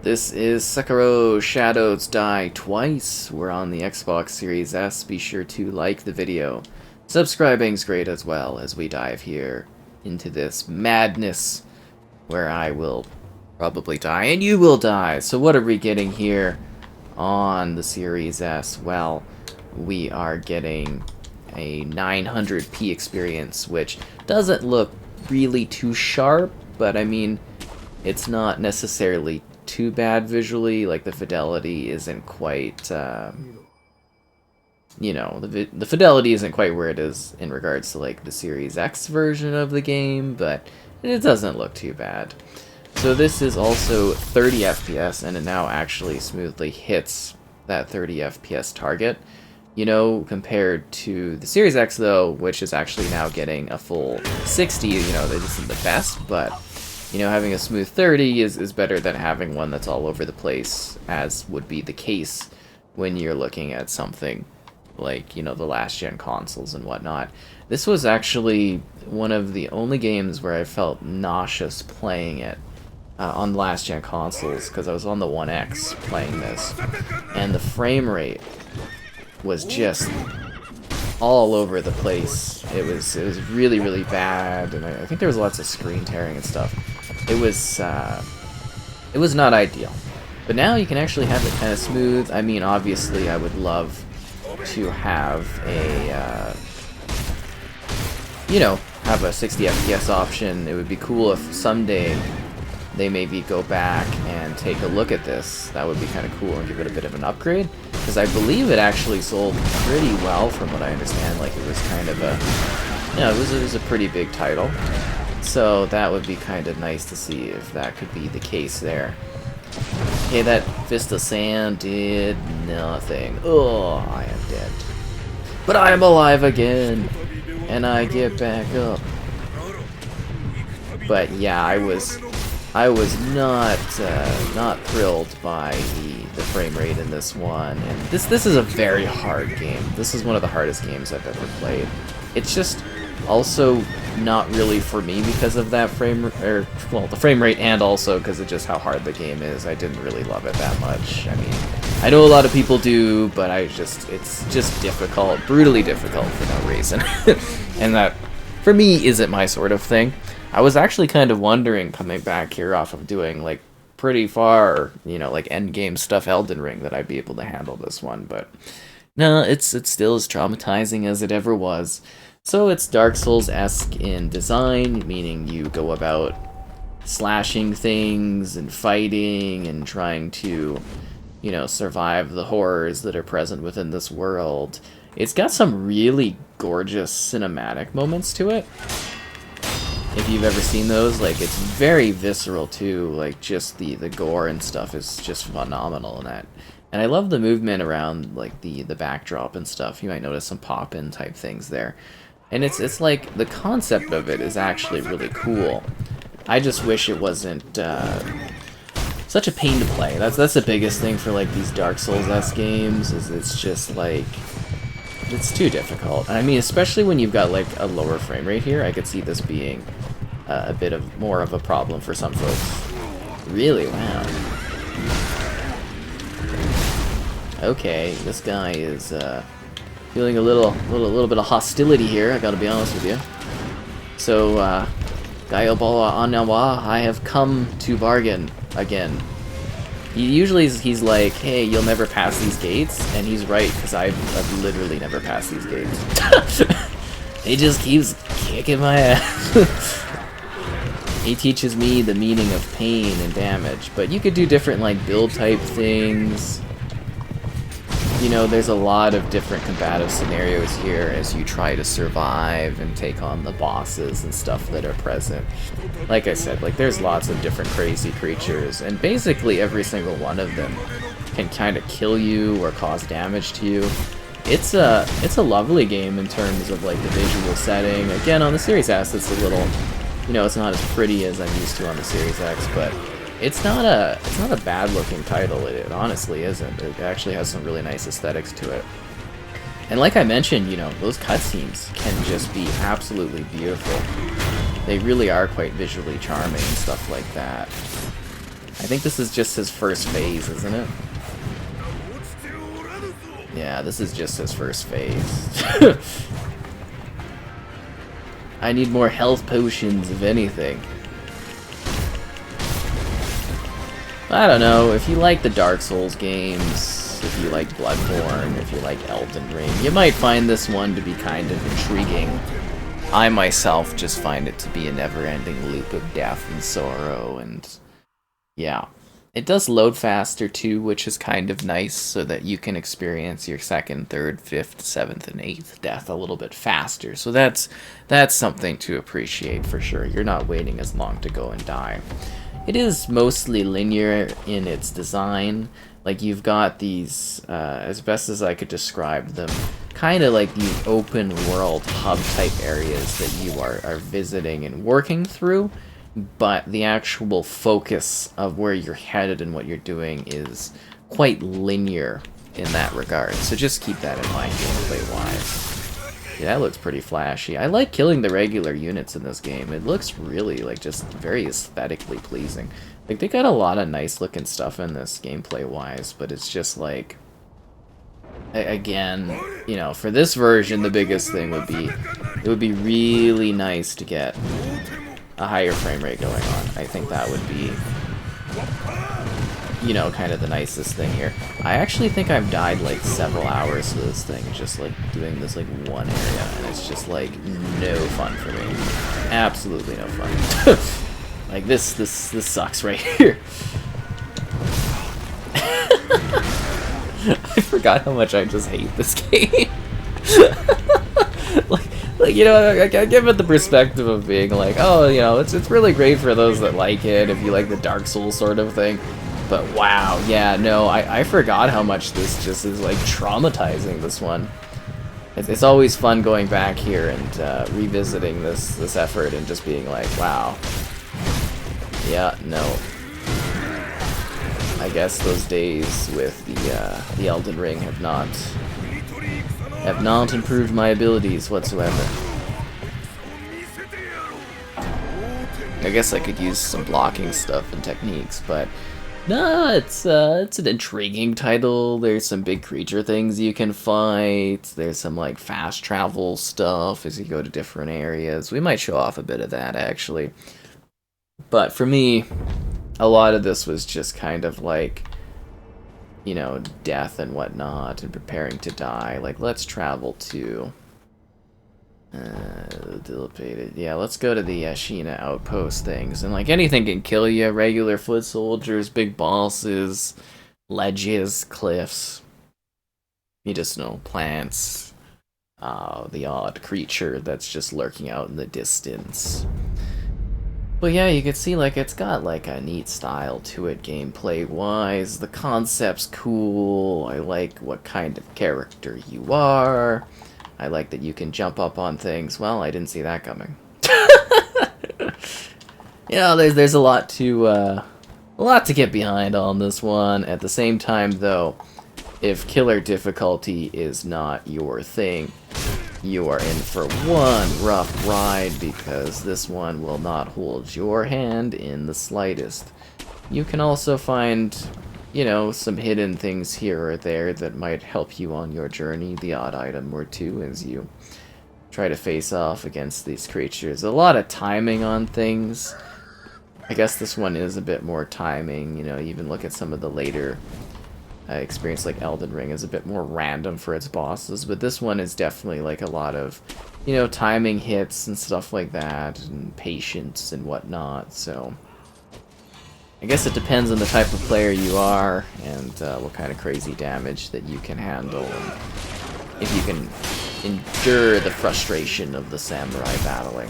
This is Sekiro Shadows Die Twice. We're on the Xbox Series S. Be sure to like the video. Subscribing's great as well as we dive here into this madness where I will probably die and you will die. So what are we getting here on the Series S? Well, we are getting a 900p experience, which doesn't look really too sharp, but I mean, it's not necessarily too bad visually. Like, the fidelity isn't quite, you know, the fidelity isn't quite where it is in regards to, like, the Series X version of the game, but it doesn't look too bad. So this is also 30 FPS, and it now actually smoothly hits that 30 FPS target. You know, compared to the Series X, though, which is actually now getting a full 60, you know, that isn't the best, but you know, having a smooth 30 is better than having one that's all over the place, as would be the case when you're looking at something like, you know, the last-gen consoles and whatnot. This was actually one of the only games where I felt nauseous playing it on the last-gen consoles, because I was on the One X playing this, and the frame rate was just all over the place. It was really, really bad, and I think there was lots of screen tearing and stuff. It was not ideal. But now you can actually have it kind of smooth. I mean, obviously, I would love to have a, you know, have a 60 FPS option. It would be cool if someday they maybe go back and take a look at this. That would be kind of cool and give it a bit of an upgrade. Because I believe it actually sold pretty well from what I understand. Like, it was kind of a, you know, it was a pretty big title. So that would be kind of nice to see if that could be the case there. Okay, that fist of sand did nothing. Oh, I am dead. But I am alive again, and I get back up. But yeah, I was not thrilled by the frame rate in this one. And this is a very hard game. This is one of the hardest games I've ever played. It's just also not really for me because of that the frame rate, and also because of just how hard the game is. I didn't really love it that much. I mean, I know a lot of people do, but it's just difficult, brutally difficult for no reason. And that, for me, isn't my sort of thing. I was actually kind of wondering, coming back here off of doing, like, pretty far, you know, like, endgame stuff Elden Ring, that I'd be able to handle this one, but no, it's still as traumatizing as it ever was. So it's Dark Souls-esque in design, meaning you go about slashing things and fighting and trying to, you know, survive the horrors that are present within this world. It's got some really gorgeous cinematic moments to it. If you've ever seen those, like, it's very visceral too, like, just the gore and stuff is just phenomenal in that. And I love the movement around, like, the backdrop and stuff. You might notice some pop-in type things there. And it's like, the concept of it is actually really cool. I just wish it wasn't such a pain to play. That's the biggest thing for, like, these Dark Souls-esque games, is it's just, like, it's too difficult. I mean, especially when you've got, like, a lower frame rate here, I could see this being a bit of more of a problem for some folks. Really? Wow. Okay, this guy is feeling a little bit of hostility here, I gotta be honest with you. So, Gaioboa Anawa, I have come to bargain again. He's like, hey, you'll never pass these gates, and he's right, because I've literally never passed these gates. He just keeps kicking my ass. He teaches me the meaning of pain and damage, but you could do different, like, build type things. You know, there's a lot of different combative scenarios here as you try to survive and take on the bosses and stuff that are present. Like I said, like, there's lots of different crazy creatures, and basically every single one of them can kind of kill you or cause damage to you. It's a lovely game in terms of, like, the visual setting. Again, on the Series S, it's a little, you know, it's not as pretty as I'm used to on the Series X, but it's not a bad looking title. It honestly isn't. It actually has some really nice aesthetics to it. And like I mentioned, you know, those cutscenes can just be absolutely beautiful. They really are quite visually charming and stuff like that. I think this is just his first phase, isn't it? Yeah, this is just his first phase. I need more health potions, if anything. I don't know, if you like the Dark Souls games, if you like Bloodborne, if you like Elden Ring, you might find this one to be kind of intriguing. I myself just find it to be a never-ending loop of death and sorrow, and yeah. It does load faster too, which is kind of nice, so that you can experience your 2nd, 3rd, 5th, 7th, and 8th death a little bit faster. So that's something to appreciate for sure. You're not waiting as long to go and die. It is mostly linear in its design. Like, you've got these, as best as I could describe them, kind of like these open world hub type areas that you are visiting and working through. But the actual focus of where you're headed and what you're doing is quite linear in that regard. So just keep that in mind gameplay-wise. Yeah, that looks pretty flashy. I like killing the regular units in this game. It looks really, like, just very aesthetically pleasing. Like, they got a lot of nice-looking stuff in this gameplay-wise, but it's just, like... Again, you know, for this version, the biggest thing would be... It would be really nice to get a higher frame rate going on. I think that would be, you know, kind of the nicest thing here. I actually think I've died like several hours to this thing, just like doing this like one area, and it's just like no fun for me. Absolutely no fun. Like this sucks right here. I forgot how much I just hate this game. Like, you know, I give it the perspective of being like, oh, you know, it's really great for those that like it, if you like the Dark Souls sort of thing. But wow, yeah, no, I forgot how much this just is, like, traumatizing, this one. It's always fun going back here and revisiting this effort and just being like, wow. Yeah, no. I guess those days with the Elden Ring have not improved my abilities whatsoever. I guess I could use some blocking stuff and techniques, but no, it's an intriguing title. There's some big creature things you can fight. There's some like fast travel stuff as you go to different areas. We might show off a bit of that actually. But for me, a lot of this was just kind of like, you know, death and whatnot, and preparing to die. Like, let's travel to... dilapidated. Yeah, let's go to the Ashina outpost things. And, like, anything can kill you. Regular foot soldiers, big bosses, ledges, cliffs. You just know, plants. The odd creature that's just lurking out in the distance. But yeah, you can see, like, it's got, like, a neat style to it gameplay-wise. The concept's cool. I like what kind of character you are. I like that you can jump up on things. Well, I didn't see that coming. You know, there's a lot to get behind on this one. At the same time, though, if killer difficulty is not your thing, you are in for one rough ride, because this one will not hold your hand in the slightest. You can also find, you know, some hidden things here or there that might help you on your journey, the odd item or two, as you try to face off against these creatures. A lot of timing on things. I guess this one is a bit more timing, you know, even look at some of the later experience like Elden Ring is a bit more random for its bosses, but this one is definitely like a lot of, you know, timing hits and stuff like that, and patience and whatnot, so I guess it depends on the type of player you are, and what kind of crazy damage that you can handle, and if you can endure the frustration of the samurai battling.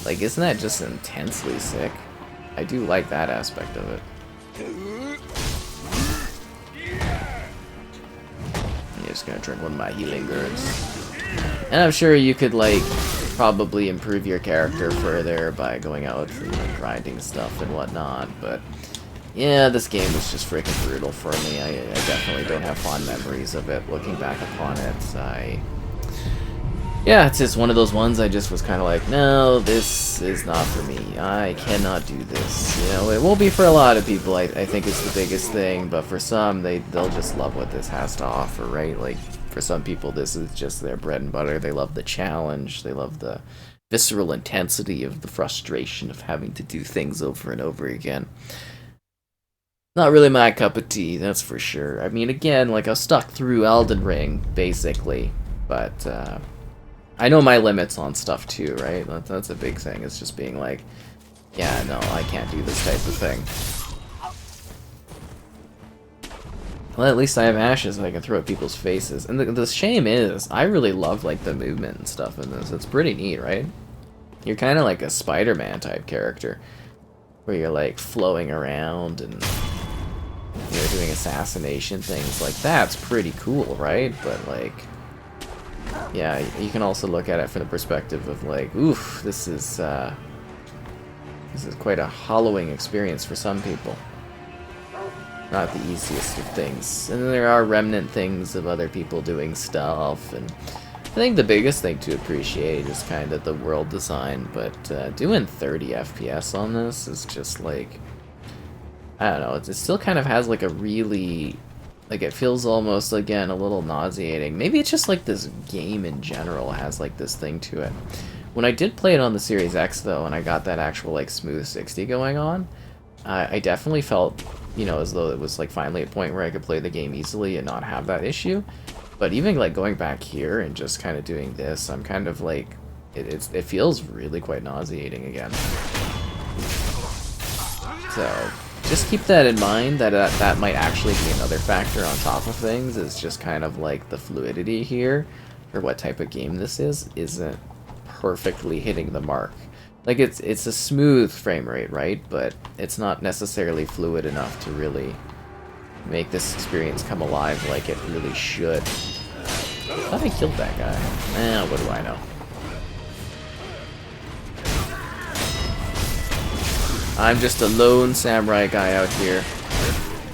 Like, isn't that just intensely sick? I do like that aspect of it. I'm just gonna drink one of my healing gourds. And I'm sure you could, like, probably improve your character further by going out and, you know, grinding stuff and whatnot, but yeah, this game was just freaking brutal for me. I definitely don't have fond memories of it. Looking back upon it, Yeah, it's just one of those ones I just was kind of like, no, this is not for me. I cannot do this. You know, it won't be for a lot of people, I think it's the biggest thing, but for some, they'll just love what this has to offer, right? Like, for some people, this is just their bread and butter. They love the challenge. They love the visceral intensity of the frustration of having to do things over and over again. Not really my cup of tea, that's for sure. I mean, again, like, I was stuck through Elden Ring, basically, but, I know my limits on stuff too, right? That's a big thing. It's just being like, yeah, no, I can't do this type of thing. Well, at least I have ashes so I can throw at people's faces. And the shame is, I really love, like, the movement and stuff in this. It's pretty neat, right? You're kind of like a Spider-Man type character, where you're, like, flowing around and, you know, doing assassination things. Like, that's pretty cool, right? But, like, yeah, you can also look at it from the perspective of like, oof, this is quite a hollowing experience for some people. Not the easiest of things. And then there are remnant things of other people doing stuff, and I think the biggest thing to appreciate is kind of the world design, but doing 30 FPS on this is just like, I don't know, it still kind of has like a really... Like, it feels almost, again, a little nauseating. Maybe it's just, like, this game in general has, like, this thing to it. When I did play it on the Series X, though, and I got that actual, like, smooth 60 going on, I definitely felt, you know, as though it was, like, finally a point where I could play the game easily and not have that issue. But even, like, going back here and just kind of doing this, I'm kind of, like, it feels really quite nauseating again. So... just keep that in mind, that might actually be another factor on top of things, is just kind of like the fluidity here, for what type of game this is, isn't perfectly hitting the mark. Like, it's a smooth frame rate, right? But it's not necessarily fluid enough to really make this experience come alive like it really should. I thought I killed that guy. What do I know? I'm just a lone samurai guy out here,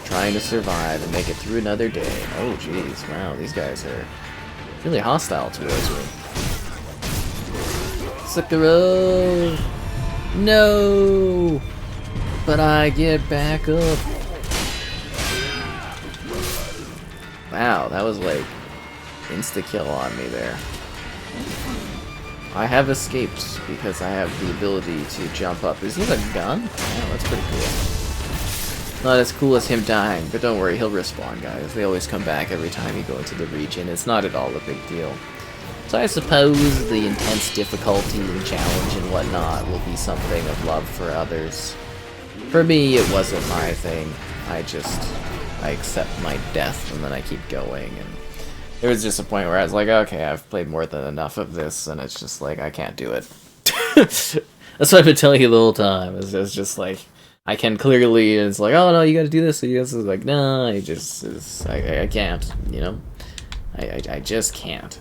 trying to survive and make it through another day. Oh jeez, wow, these guys are really hostile towards me. Sekiro! No! But I get back up. Wow, that was like insta-kill on me there. I have escaped because I have the ability to jump up. Is he a gun? Oh, that's pretty cool. Not as cool as him dying, but don't worry, he'll respawn, guys. They always come back every time you go into the region. It's not at all a big deal. So I suppose the intense difficulty and challenge and whatnot will be something of love for others. For me, it wasn't my thing. I accept my death and then I keep going, and there was just a point where I was like, okay, I've played more than enough of this, and it's just like, I can't do it. That's what I've been telling you the whole time. It's just like, I can clearly, and it's like, oh no, you gotta do this, so you guys is like, no, I can't, you know? I just can't.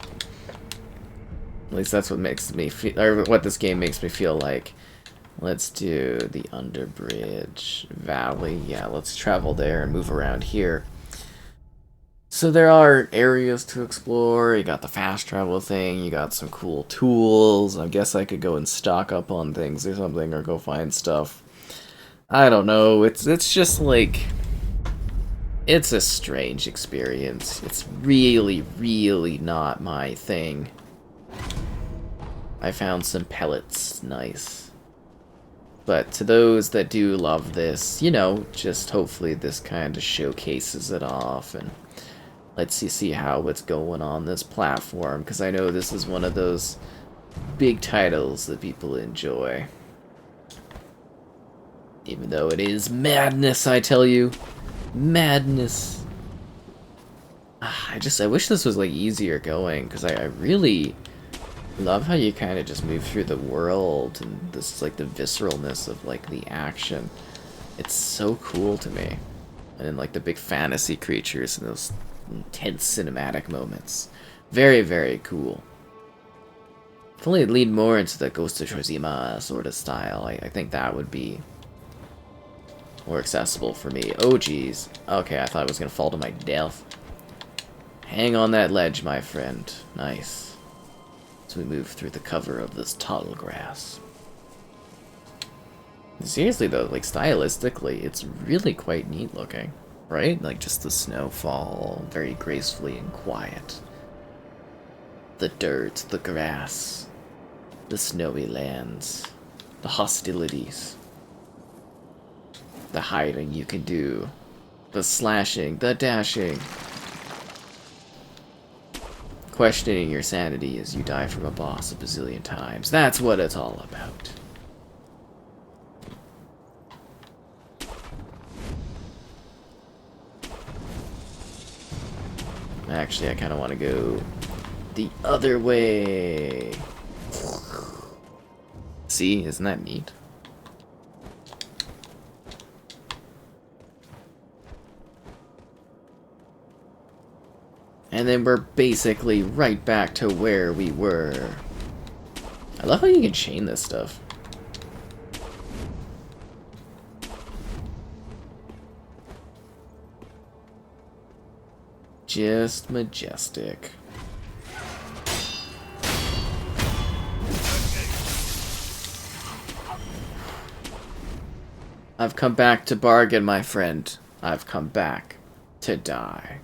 At least that's what makes me feel, or what this game makes me feel like. Let's do the Underbridge Valley. Yeah, let's travel there and move around here. So there are areas to explore. You got the fast travel thing. You got some cool tools. I guess I could go and stock up on things or something, or go find stuff. I don't know. It's just like, it's a strange experience. It's really, really not my thing. I found some pellets. Nice. But to those that do love this, you know, just hopefully this kind of showcases it off, and let's see how it's going on this platform, because I know this is one of those big titles that people enjoy. Even though it is madness, I tell you. Madness. I wish this was like easier going, because I really love how you kind of just move through the world, and this like the visceralness of like the action. It's so cool to me. And then like the big fantasy creatures and those intense cinematic moments. Very, very cool. If only it'd lead more into the Ghost of Tsushima sort of style, I think that would be more accessible for me. Oh geez. Okay, I thought I was gonna fall to my death. Hang on that ledge, my friend. Nice. as we move through the cover of this tall grass. Seriously though, like stylistically, it's really quite neat looking, right? Like just the snowfall, very gracefully and quiet. The dirt, the grass, the snowy lands, the hostilities, the hiding you can do, the slashing, the dashing, questioning your sanity as you die from a boss a bazillion times. That's what it's all about. Actually, I kind of want to go the other way. See, isn't that neat? And then we're basically right back to where we were. I love how you can chain this stuff. Just majestic. I've come back to bargain, my friend. I've come back to die.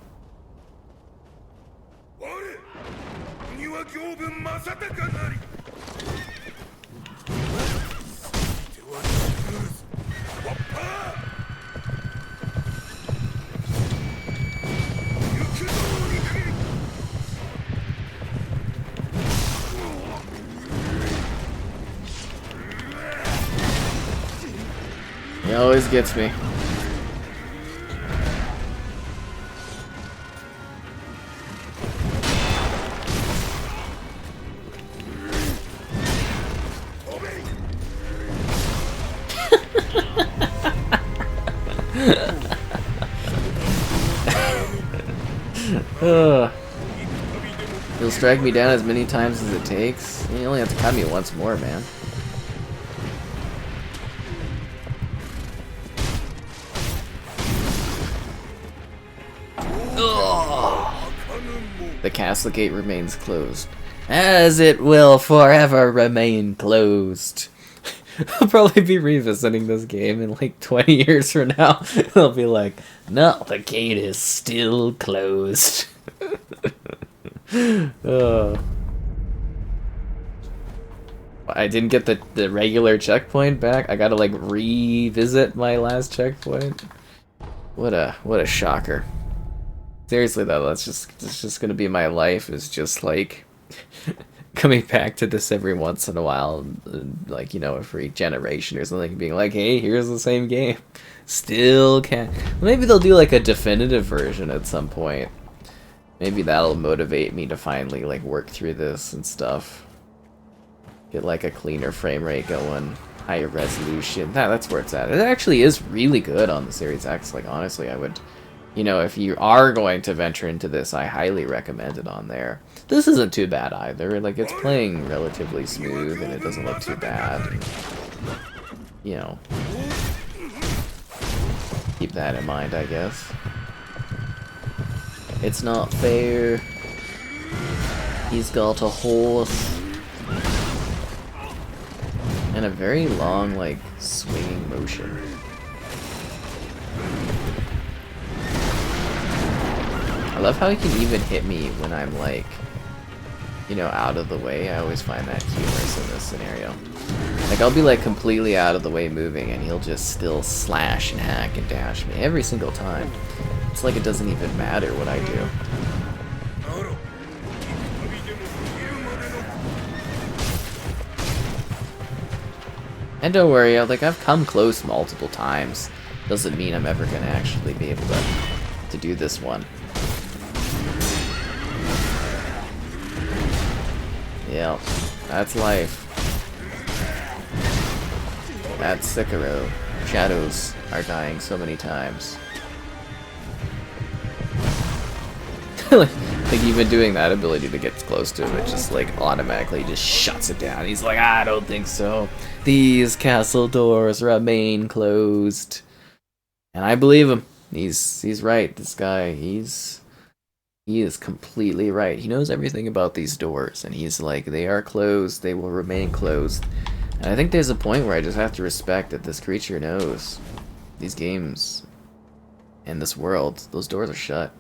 He always gets me. He'll strike me down as many times as it takes. You only have to cut me once more, man. The castle gate remains closed. As it will forever remain closed. I'll probably be revisiting this game in like 20 years from now. They'll be like, no, the gate is still closed. I didn't get the regular checkpoint back. I gotta like revisit my last checkpoint. What a shocker. Seriously though, that's just gonna be my life, is just like coming back to this every once in a while, like, you know, for each generation or something, being like, hey, here's the same game. Still can't. Maybe they'll do like a definitive version at some point. Maybe that'll motivate me to finally like work through this and stuff. Get like a cleaner frame rate going, higher resolution. That's where it's at. It actually is really good on the Series X. Like honestly, I would, you know, if you are going to venture into this, I highly recommend it on there. This isn't too bad either. Like, it's playing relatively smooth, and it doesn't look too bad. And, you know, keep that in mind, I guess. It's not fair. He's got a horse. And a very long, like, swinging motion. I love how he can even hit me when I'm like, you know, out of the way. I always find that humorous in this scenario. Like, I'll be like completely out of the way moving and he'll just still slash and hack and dash me every single time. It's like it doesn't even matter what I do. And don't worry, I've come close multiple times. Doesn't mean I'm ever gonna actually be able to do this one. Yep, that's life. That's Sekiro. Shadows are dying so many times. Like even doing that ability to get close to him, it just like automatically just shuts it down. He's like, I don't think so. These castle doors remain closed. And I believe him. He's right. This guy, he's He is completely right. He knows everything about these doors, and he's like, they are closed, they will remain closed. And I think there's a point where I just have to respect that this creature knows these games and this world, those doors are shut.